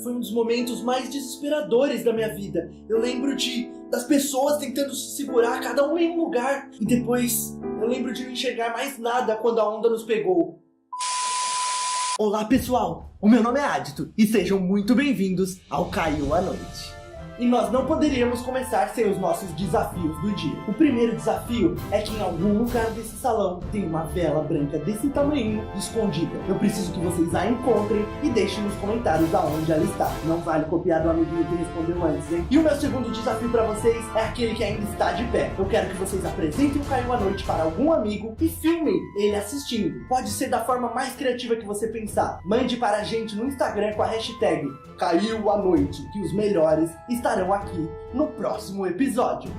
Foi um dos momentos mais desesperadores da minha vida. Eu lembro das pessoas tentando se segurar, cada uma em um lugar. E depois, eu lembro de não enxergar mais nada quando a onda nos pegou. Olá pessoal, o meu nome é Adito e sejam muito bem-vindos ao Caiu à Noite. E nós não poderíamos começar sem os nossos desafios do dia. O primeiro desafio é que em algum lugar desse salão tem uma vela branca desse tamanho escondida. Eu preciso que vocês a encontrem e deixem nos comentários aonde ela está. Não vale copiar do amiguinho que respondeu antes, hein? E o meu segundo desafio para vocês é aquele que ainda está de pé. Eu quero que vocês apresentem o Caiu à Noite para algum amigo e filmem ele assistindo. Pode ser da forma mais criativa que você pensar. Mande para a gente no Instagram com a hashtag Caiu à Noite, que os melhores estarão aqui no próximo episódio.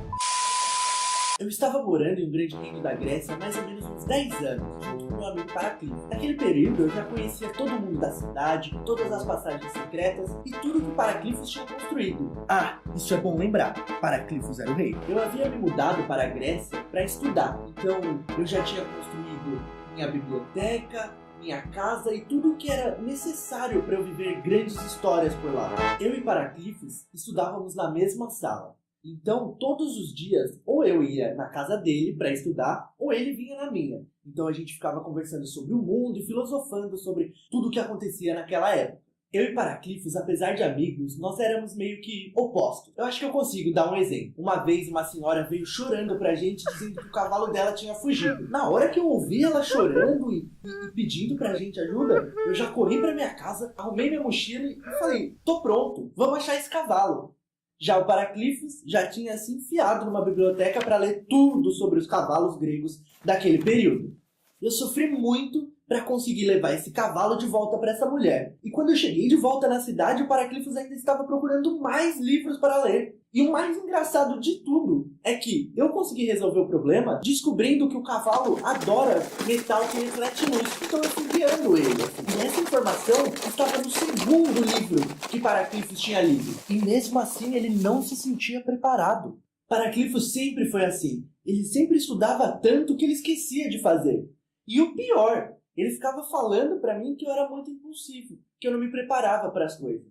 Eu estava morando em um grande reino da Grécia há mais ou menos uns 10 anos, junto com meu amigo Paraclifos. Naquele período eu já conhecia todo mundo da cidade, todas as passagens secretas e tudo que Paraclifos tinha construído. Ah, isso é bom lembrar, Paraclifos era o rei. Eu havia me mudado para a Grécia para estudar, então eu já tinha construído minha biblioteca, minha casa e tudo o que era necessário para eu viver grandes histórias por lá. Eu e Paraclifos estudávamos na mesma sala. Então, todos os dias, ou eu ia na casa dele para estudar, ou ele vinha na minha. Então a gente ficava conversando sobre o mundo e filosofando sobre tudo o que acontecia naquela época. Eu e Paraclifos, apesar de amigos, nós éramos meio que opostos. Eu acho que eu consigo dar um exemplo. Uma vez uma senhora veio chorando pra gente, dizendo que o cavalo dela tinha fugido. Na hora que eu ouvi ela chorando e pedindo pra gente ajuda, eu já corri pra minha casa, arrumei minha mochila e falei, tô pronto, vamos achar esse cavalo. Já o Paraclifos já tinha se enfiado numa biblioteca para ler tudo sobre os cavalos gregos daquele período. Eu sofri muito para conseguir levar esse cavalo de volta para essa mulher. E quando eu cheguei de volta na cidade, o Paraclifos ainda estava procurando mais livros para ler. E o mais engraçado de tudo é que eu consegui resolver o problema descobrindo que o cavalo adora metal que reflete luz. Então eu fui guiando ele. E essa informação estava no segundo livro que Paraclifos tinha lido. E mesmo assim ele não se sentia preparado. Paraclifos sempre foi assim. Ele sempre estudava tanto que ele esquecia de fazer. E o pior, ele ficava falando pra mim que eu era muito impulsivo, que eu não me preparava para as coisas.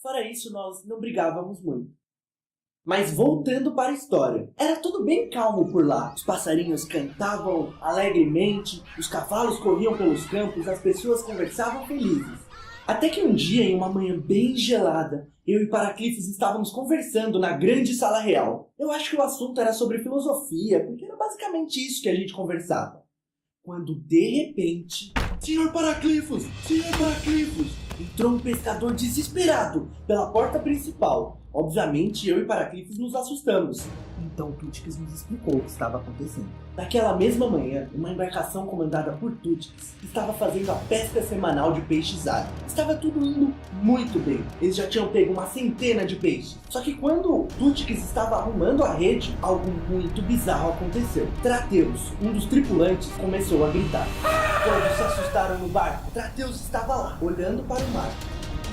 Fora isso, nós não brigávamos muito. Mas voltando para a história, era tudo bem calmo por lá. Os passarinhos cantavam alegremente, os cavalos corriam pelos campos, as pessoas conversavam felizes. Até que um dia, em uma manhã bem gelada, eu e Paraclifos estávamos conversando na grande sala real. Eu acho que o assunto era sobre filosofia, porque era basicamente isso que a gente conversava. Quando, de repente... Senhor Paraclifos! Senhor Paraclifos! Entrou um pescador desesperado pela porta principal. Obviamente, eu e Paraclifos nos assustamos. Então Túticos nos explicou o que estava acontecendo. Naquela mesma manhã, uma embarcação comandada por Túticos estava fazendo a pesca semanal de peixes-água. Estava tudo indo muito bem. Eles já tinham pego uma centena de peixes. Só que quando Túticos estava arrumando a rede, algo muito bizarro aconteceu. Trateus, um dos tripulantes, começou a gritar. Todos se assustaram no barco. Trateus estava lá, olhando para o mar,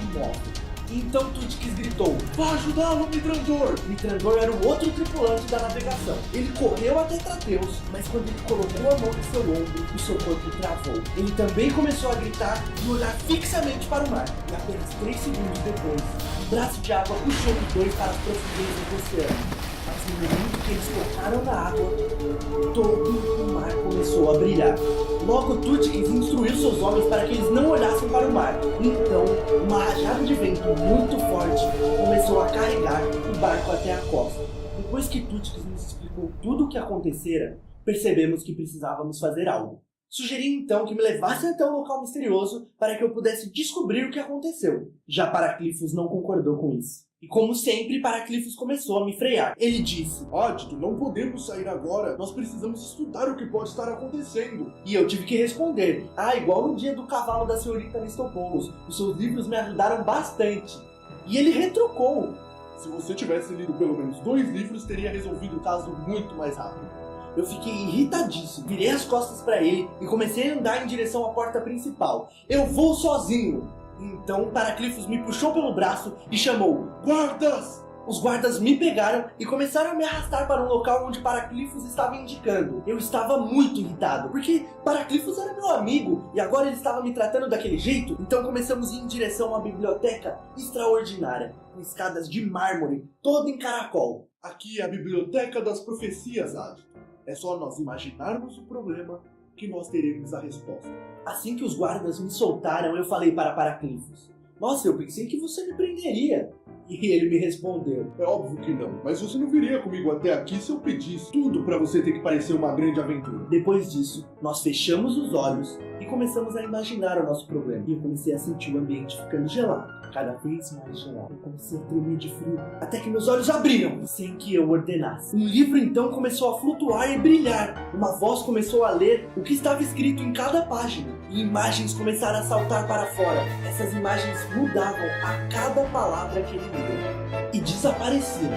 imóvel. Então Túticos gritou, vá ajudá-lo, Mitrandor! Mitrandor era o outro tripulante da navegação. Ele correu até Trateus, mas quando ele colocou a mão no seu ombro, o seu corpo travou. Ele também começou a gritar e olhar fixamente para o mar. E apenas 3 segundos depois, um braço de água puxou os dois para as profundezas do oceano. Mas no momento que eles tocaram na água, todo o mar começou a brilhar. Logo Túticos instruiu seus homens para que eles não olhassem para o mar. Então, uma rajada de vento muito forte começou a carregar o barco até a costa. Depois que Túticos nos explicou tudo o que acontecera, percebemos que precisávamos fazer algo. Sugeri então que me levassem até um local misterioso para que eu pudesse descobrir o que aconteceu. Já Paraclifos não concordou com isso. E como sempre, Paraclifos começou a me frear. Ele disse, Adito, não podemos sair agora. Nós precisamos estudar o que pode estar acontecendo. E eu tive que responder, igual no dia do cavalo da senhorita Nistopoulos. Os seus livros me ajudaram bastante. E ele retrucou. Se você tivesse lido pelo menos 2 livros, teria resolvido o caso muito mais rápido. Eu fiquei irritadíssimo, virei as costas para ele e comecei a andar em direção à porta principal. Eu vou sozinho! Então Paraclifos me puxou pelo braço e chamou, guardas! Os guardas me pegaram e começaram a me arrastar para um local onde Paraclifos estava indicando. Eu estava muito irritado, porque Paraclifos era meu amigo e agora ele estava me tratando daquele jeito. Então começamos a ir em direção a uma biblioteca extraordinária, com escadas de mármore, toda em caracol. Aqui é a Biblioteca das Profecias, Ad. É só nós imaginarmos o problema que nós teremos a resposta. Assim que os guardas me soltaram, eu falei para Paraclifos: "Nossa, eu pensei que você me prenderia." E ele me respondeu: É óbvio que não, mas você não viria comigo até aqui se eu pedisse tudo pra você ter que parecer uma grande aventura. Depois disso, nós fechamos os olhos e começamos a imaginar o nosso problema. E eu comecei a sentir o ambiente ficando gelado, cada vez mais gelado. Eu comecei a tremer de frio, até que meus olhos abriram, sem que eu ordenasse. Um livro então começou a flutuar e brilhar. Uma voz começou a ler o que estava escrito em cada página. E imagens começaram a saltar para fora. Essas imagens mudavam a cada palavra que ele lia e desapareciam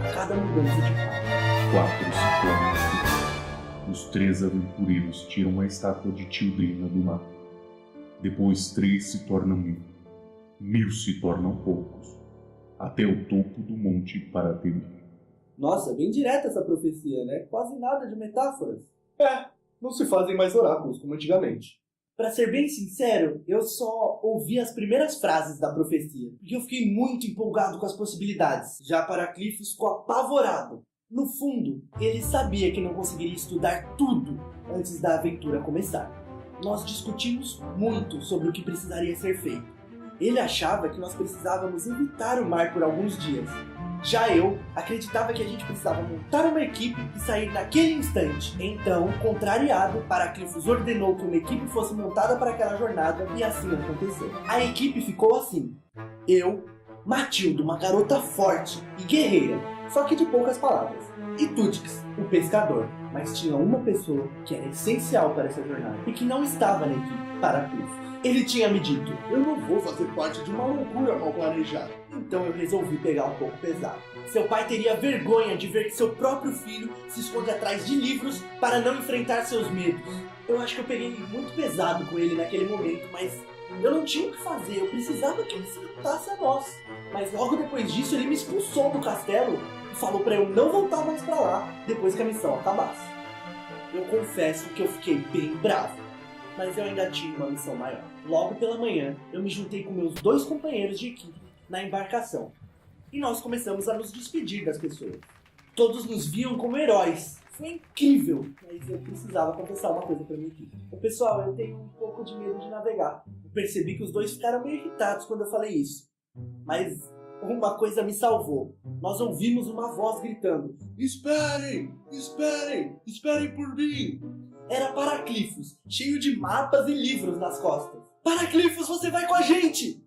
a cada mudança de página. 4 se tornam 5. Os 3 aventureiros tiram a estátua de Tildrina do mar. Depois 3 se tornam 1000. 1000 se tornam poucos. Até o topo do monte Paratemir. Nossa, bem direta essa profecia, né? Quase nada de metáforas. Não se fazem mais oráculos como antigamente. Pra ser bem sincero, eu só ouvi as primeiras frases da profecia, porque eu fiquei muito empolgado com as possibilidades. Já Paraclifos ficou apavorado. No fundo, ele sabia que não conseguiria estudar tudo antes da aventura começar. Nós discutimos muito sobre o que precisaria ser feito. Ele achava que nós precisávamos evitar o mar por alguns dias. Já eu acreditava que a gente precisava montar uma equipe e sair naquele instante. Então, contrariado, Paraclifos ordenou que uma equipe fosse montada para aquela jornada e assim aconteceu. A equipe ficou assim: eu, Matilda, uma garota forte e guerreira, só que de poucas palavras, e Tutix, o pescador. Mas tinha uma pessoa que era essencial para essa jornada e que não estava na equipe, Paraclifos. Ele tinha me dito: eu não vou fazer parte de uma loucura mal planejada. Então eu resolvi pegar um pouco pesado. Seu pai teria vergonha de ver que seu próprio filho se esconde atrás de livros para não enfrentar seus medos. Eu acho que eu peguei muito pesado com ele naquele momento, mas eu não tinha o que fazer, eu precisava que ele se juntasse a nós. Mas logo depois disso ele me expulsou do castelo e falou para eu não voltar mais para lá depois que a missão acabasse. Eu confesso que eu fiquei bem bravo, mas eu ainda tinha uma missão maior. Logo pela manhã, eu me juntei com meus 2 companheiros de equipe na embarcação. E nós começamos a nos despedir das pessoas. Todos nos viam como heróis. Foi incrível, mas eu precisava confessar uma coisa pra minha equipe. Pessoal, eu tenho um pouco de medo de navegar. Eu percebi que os 2 ficaram meio irritados quando eu falei isso. Mas uma coisa me salvou. Nós ouvimos uma voz gritando: Esperem! Esperem! Esperem por mim! Era Paraclifos, cheio de mapas e livros nas costas. Paraclifos, você vai com a gente!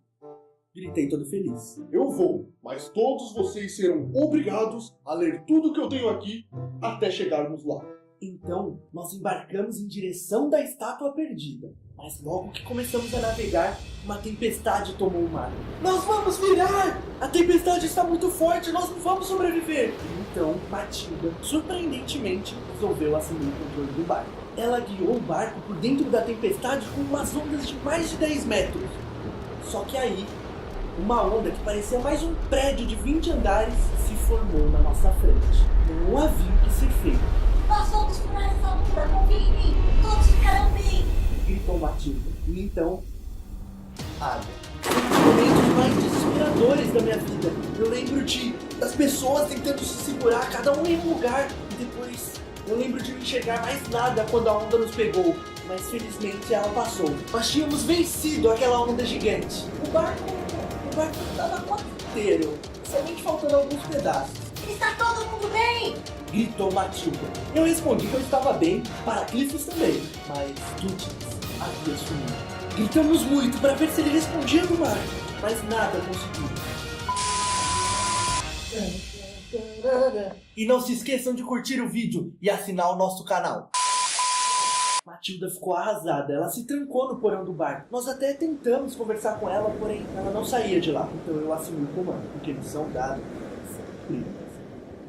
Gritei todo feliz. Eu vou, mas todos vocês serão obrigados a ler tudo que eu tenho aqui até chegarmos lá. Então, nós embarcamos em direção da estátua perdida. Mas logo que começamos a navegar, uma tempestade tomou o mar. Nós vamos virar! A tempestade está muito forte, nós não vamos sobreviver! Então, Matilda, surpreendentemente, resolveu assumir o controle do barco. Ela guiou o barco por dentro da tempestade com umas ondas de mais de 10 metros. Só que aí, uma onda que parecia mais um prédio de 20 andares se formou na nossa frente. Não havia o que ser feito. Nós vamos furar essa onda, confia em mim, todos ficarão bem! Gritou Matilda. E então, água. Foi um dos momentos mais desesperadores da minha vida. Eu lembro das pessoas tentando se segurar, cada um em um lugar. E depois, eu lembro de não enxergar mais nada quando a onda nos pegou. Mas felizmente ela passou. Nós tínhamos vencido aquela onda gigante. O barco estava quase inteiro, somente faltando alguns pedaços. Está todo mundo bem? Gritou Matilda. Eu respondi que eu estava bem, Paraclifos também, mas Tutix havia sumido. Gritamos muito para ver se ele respondia no mar, mas nada conseguiu. E não se esqueçam de curtir o vídeo e assinar o nosso canal. Matilda ficou arrasada, ela se trancou no porão do barco. Nós até tentamos conversar com ela, porém ela não saía de lá. Então eu assumi o comando, porque missão dada,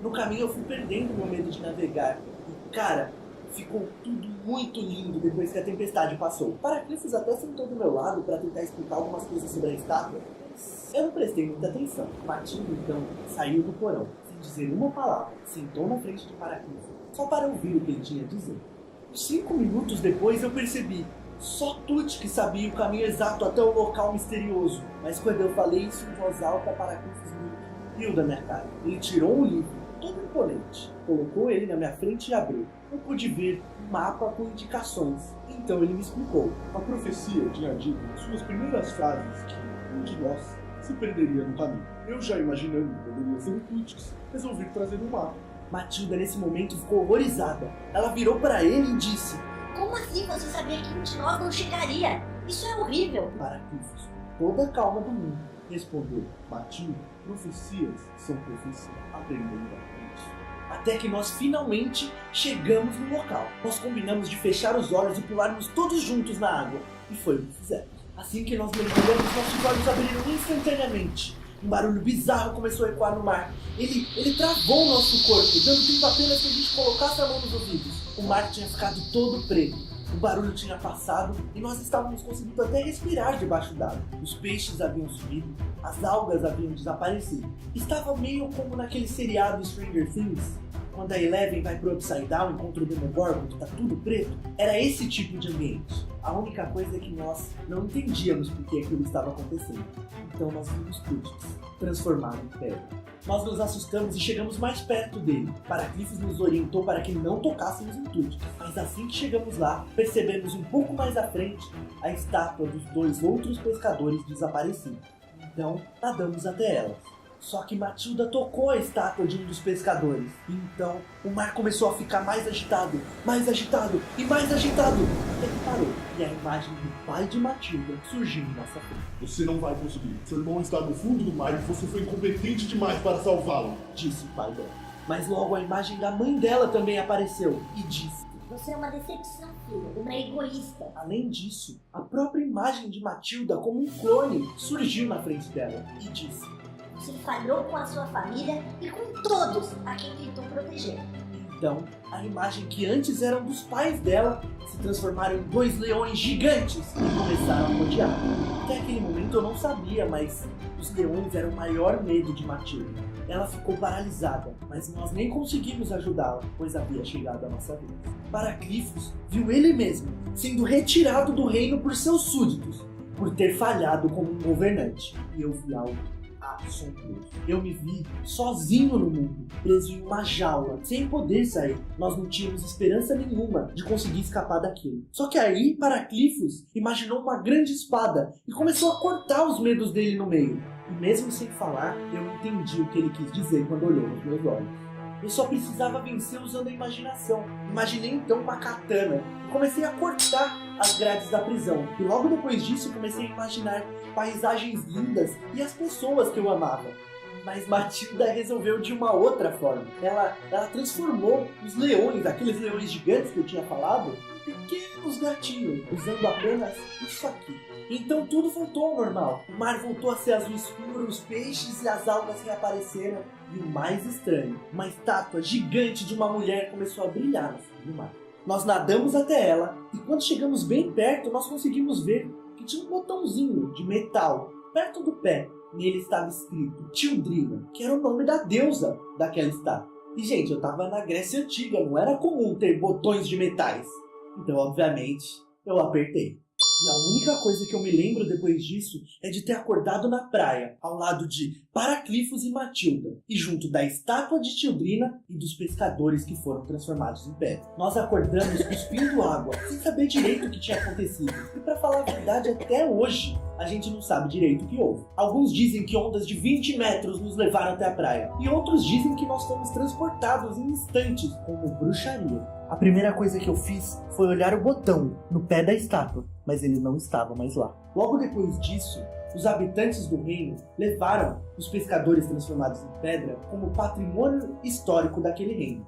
no caminho eu fui perdendo meu medo de navegar. E cara, ficou tudo muito lindo depois que a tempestade passou. Paraclifos até sentou do meu lado para tentar explicar algumas coisas sobre a estátua, mas eu não prestei muita atenção. Matilda, então, saiu do porão, sem dizer uma palavra, sentou na frente de Paraclifos, só para ouvir o que ele tinha a dizer. 5 minutos depois eu percebi, só Tuti que sabia o caminho exato até o local misterioso. Mas quando eu falei isso em voz alta, Paraclifos me riu da minha cara. Ele tirou um livro, todo imponente, colocou ele na minha frente e abriu. Eu pude ver um mapa com indicações. Então ele me explicou. A profecia tinha dito em suas primeiras frases que um de nós se perderia no caminho. Eu, já imaginando que poderia ser um Tutix, resolvi trazer um mapa. Matilda nesse momento ficou horrorizada. Ela virou para ele e disse: Como assim você sabia que um de nós não chegaria? Isso é horrível. Paraclifos, toda a calma do mundo, respondeu: Matilda, profecias são profecias. Aprendendo com isso. Até que nós finalmente chegamos no local. Nós combinamos de fechar os olhos e pularmos todos juntos na água. E foi o que fizemos. Assim que nós mergulhamos, nossos olhos abriram instantaneamente. Um barulho bizarro começou a ecoar no mar. Ele travou o nosso corpo, dando tempo apenas que a gente colocasse a mão nos ouvidos. O mar tinha ficado todo preto. O barulho tinha passado e nós estávamos conseguindo até respirar debaixo d'água. Os peixes haviam sumido, as algas haviam desaparecido. Estava meio como naquele seriado Stranger Things, quando a Eleven vai pro Upside Down e encontra o Demogorgon, que tá tudo preto. Era esse tipo de ambiente. A única coisa é que nós não entendíamos por que aquilo estava acontecendo. Então nós vimos Tutix transformado em pedra. Nós nos assustamos e chegamos mais perto dele. Paraclifos nos orientou para que não tocássemos em Tutix. Mas assim que chegamos lá, percebemos um pouco mais à frente a estátua dos 2 outros pescadores desaparecidos. Então nadamos até elas. Só que Matilda tocou a estátua de um dos pescadores. E então o mar começou a ficar mais agitado e mais agitado. Até que parou. E a imagem do pai de Matilda surgiu em nossa frente. Você não vai conseguir. Seu irmão está no fundo do mar e você foi incompetente demais para salvá-lo, disse o pai dela. Mas logo a imagem da mãe dela também apareceu e disse: Você é uma decepção, filha, uma egoísta. Além disso, a própria imagem de Matilda como um clone surgiu na frente dela e disse: Você falhou com a sua família e com todos a quem tentou proteger. Então, a imagem que antes eram dos pais dela se transformaram em 2 leões gigantes e começaram a rodear. Até aquele momento eu não sabia, mas os leões eram o maior medo de Matilda. Ela ficou paralisada, mas nós nem conseguimos ajudá-la, pois havia chegado a nossa vez. Paraclifos viu ele mesmo sendo retirado do reino por seus súditos, por ter falhado como um governante. E eu vi algo assombroso. Eu me vi sozinho no mundo, preso em uma jaula, sem poder sair. Nós não tínhamos esperança nenhuma de conseguir escapar daquilo. Só que aí, Paraclifos imaginou uma grande espada e começou a cortar os medos dele no meio. E mesmo sem falar, eu entendi o que ele quis dizer quando olhou nos meus olhos. Eu só precisava vencer usando a imaginação. Imaginei então uma katana e comecei a cortar as grades da prisão. E logo depois disso comecei a imaginar paisagens lindas e as pessoas que eu amava. Mas Matilda resolveu de uma outra forma. Ela transformou os leões, aqueles leões gigantes que eu tinha falado, em pequenos gatinhos, usando apenas isso aqui. Então tudo voltou ao normal. O mar voltou a ser azul escuro, os peixes e as algas reapareceram. E o mais estranho, uma estátua gigante de uma mulher começou a brilhar no fundo do mar. Nós nadamos até ela e quando chegamos bem perto, nós conseguimos ver que tinha um botãozinho de metal perto do pé. Nele estava escrito Tildrina, que era o nome da deusa daquela estátua. E gente, eu tava na Grécia Antiga, não era comum ter botões de metais. Então, obviamente, eu apertei. E a única coisa que eu me lembro depois disso é de ter acordado na praia, ao lado de Paraclifos e Matilda, e junto da estátua de Tildrina e dos pescadores que foram transformados em pedra. Nós acordamos cuspindo água, sem saber direito o que tinha acontecido. E pra falar a verdade, até hoje, a gente não sabe direito o que houve. Alguns dizem que ondas de 20 metros nos levaram até a praia, e outros dizem que nós fomos transportados em instantes, como bruxaria. A primeira coisa que eu fiz foi olhar o botão no pé da estátua, mas ele não estava mais lá. Logo depois disso, os habitantes do reino levaram os pescadores transformados em pedra como patrimônio histórico daquele reino.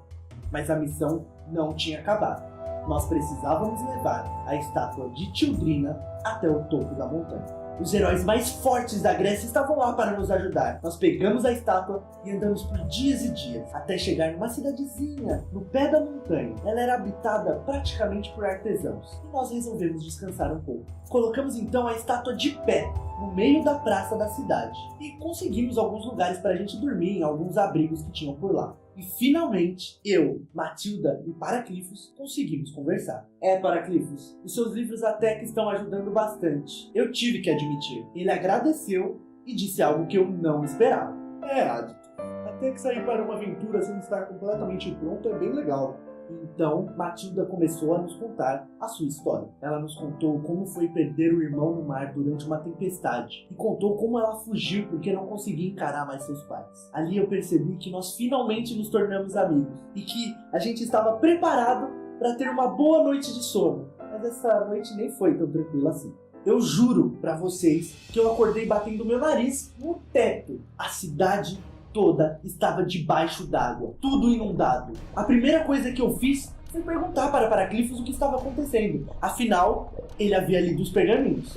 Mas a missão não tinha acabado. Nós precisávamos levar a estátua de Tildrina até o topo da montanha. Os heróis mais fortes da Grécia estavam lá para nos ajudar. Nós pegamos a estátua e andamos por dias e dias, até chegar numa cidadezinha, no pé da montanha. Ela era habitada praticamente por artesãos, e nós resolvemos descansar um pouco. Colocamos então a estátua de pé, no meio da praça da cidade, e conseguimos alguns lugares para a gente dormir em alguns abrigos que tinham por lá. E finalmente, eu, Matilda e Paraclifos conseguimos conversar. Paraclifos, os seus livros até que estão ajudando bastante. Eu tive que admitir. Ele agradeceu e disse algo que eu não esperava. Adito. Até que sair para uma aventura sem estar completamente pronto é bem legal. Então, Matilda começou a nos contar a sua história. Ela nos contou como foi perder o irmão no mar durante uma tempestade. E contou como ela fugiu porque não conseguia encarar mais seus pais. Ali eu percebi que nós finalmente nos tornamos amigos. E que a gente estava preparado para ter uma boa noite de sono. Mas essa noite nem foi tão tranquila assim. Eu juro pra vocês que eu acordei batendo meu nariz no teto. A cidade toda estava debaixo d'água, tudo inundado. A primeira coisa que eu fiz foi perguntar para Paraclifos o que estava acontecendo. Afinal, ele havia lido os pergaminhos.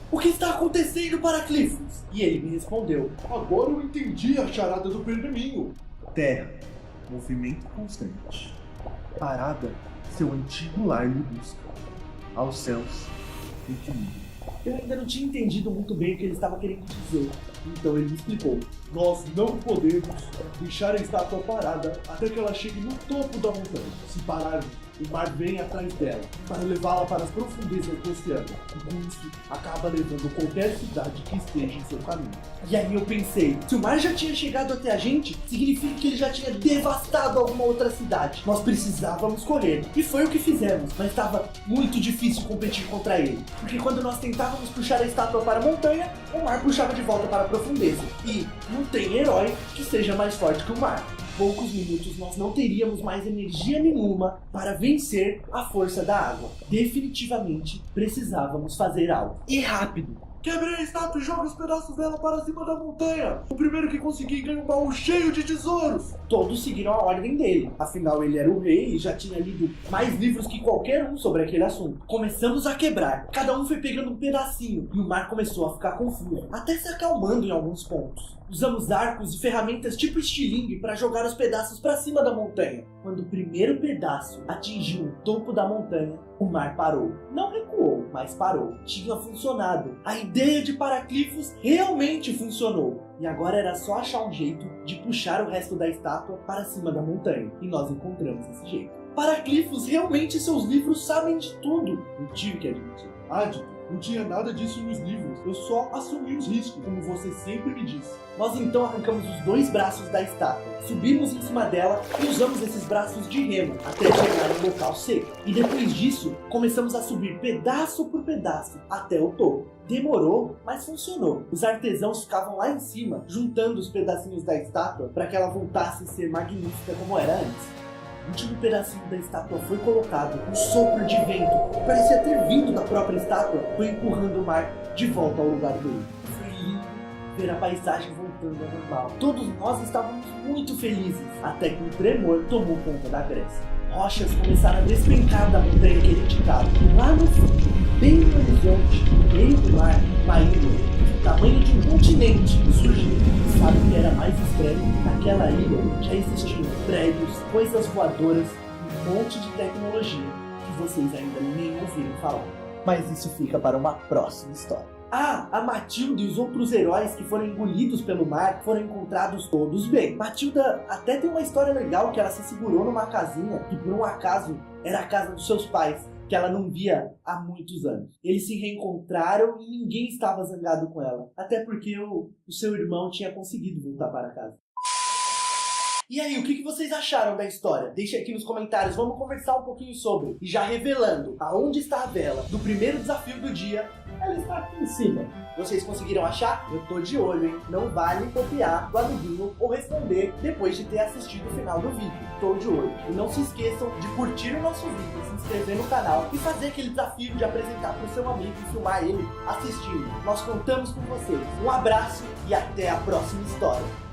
O que está acontecendo, Paraclifos? E ele me respondeu. Agora eu entendi a charada do pergaminho. Terra, movimento constante. Parada, seu antigo lar lhe busca. Aos céus, equilíbrio. Eu ainda não tinha entendido muito bem o que ele estava querendo dizer. Então ele me explicou. Nós não podemos deixar a estátua parada até que ela chegue no topo da montanha. Se pararmos, o mar vem atrás dela para levá-la para as profundezas do oceano. E com isso, acaba levando qualquer cidade que esteja em seu caminho. E aí eu pensei, se o mar já tinha chegado até a gente, significa que ele já tinha devastado alguma outra cidade. Nós precisávamos correr. E foi o que fizemos, mas estava muito difícil competir contra ele. Porque quando nós tentávamos puxar a estátua para a montanha, o mar puxava de volta para a profundeza. E não tem herói que seja mais forte que o mar. Em poucos minutos nós não teríamos mais energia nenhuma para vencer a força da água. Definitivamente precisávamos fazer algo. E rápido. Quebrei a estátua e joga os pedaços dela para cima da montanha. O primeiro que conseguir ganha um baú cheio de tesouros. Todos seguiram a ordem dele. Afinal, ele era o rei e já tinha lido mais livros que qualquer um sobre aquele assunto. Começamos a quebrar. Cada um foi pegando um pedacinho e o mar começou a ficar confuso, até se acalmando em alguns pontos. Usamos arcos e ferramentas tipo estilingue para jogar os pedaços para cima da montanha. Quando o primeiro pedaço atingiu o topo da montanha, o mar parou. Não recuou, mas parou. Tinha funcionado. A ideia de Paraclifos realmente funcionou. E agora era só achar um jeito de puxar o resto da estátua para cima da montanha. E nós encontramos esse jeito. Paraclifos, realmente seus livros sabem de tudo. Eu tive que admitir. Adito, não tinha nada disso nos livros. Eu só assumi os riscos, como você sempre me disse. Nós então arrancamos os 2 braços da estátua, subimos em cima dela e usamos esses braços de remo até chegar em um local seco. E depois disso, começamos a subir pedaço por pedaço até o topo. Demorou, mas funcionou. Os artesãos ficavam lá em cima, juntando os pedacinhos da estátua para que ela voltasse a ser magnífica como era antes. O último pedacinho da estátua foi colocado, um sopro de vento, que parecia ter vindo da própria estátua, foi empurrando o mar de volta ao lugar dele. Foi lindo ver a paisagem voltando ao normal. Todos nós estávamos muito felizes, até que um tremor tomou conta da Grécia. Rochas começaram a despencar da montanha que ele indicava. E lá no fundo, bem no horizonte, no meio do mar, uma ilha do tamanho de um continente surgiu. E sabe o que era mais estranho? Naquela ilha já existiam prédios, coisas voadoras e um monte de tecnologia que vocês ainda nem ouviram falar. Mas isso fica para uma próxima história. A Matilda e os outros heróis que foram engolidos pelo mar foram encontrados todos bem. Matilda até tem uma história legal que ela se segurou numa casinha que por um acaso era a casa dos seus pais, que ela não via há muitos anos. Eles se reencontraram e ninguém estava zangado com ela, até porque o seu irmão tinha conseguido voltar para casa. E aí, o que vocês acharam da história? Deixa aqui nos comentários, vamos conversar um pouquinho sobre. E já revelando aonde está a vela do primeiro desafio do dia, ela está aqui em cima. Vocês conseguiram achar? Eu tô de olho, hein? Não vale copiar do amiguinho ou responder depois de ter assistido o final do vídeo. Tô de olho. E não se esqueçam de curtir o nosso vídeo, se inscrever no canal e fazer aquele desafio de apresentar pro seu amigo e filmar ele assistindo. Nós contamos com vocês. Um abraço e até a próxima história.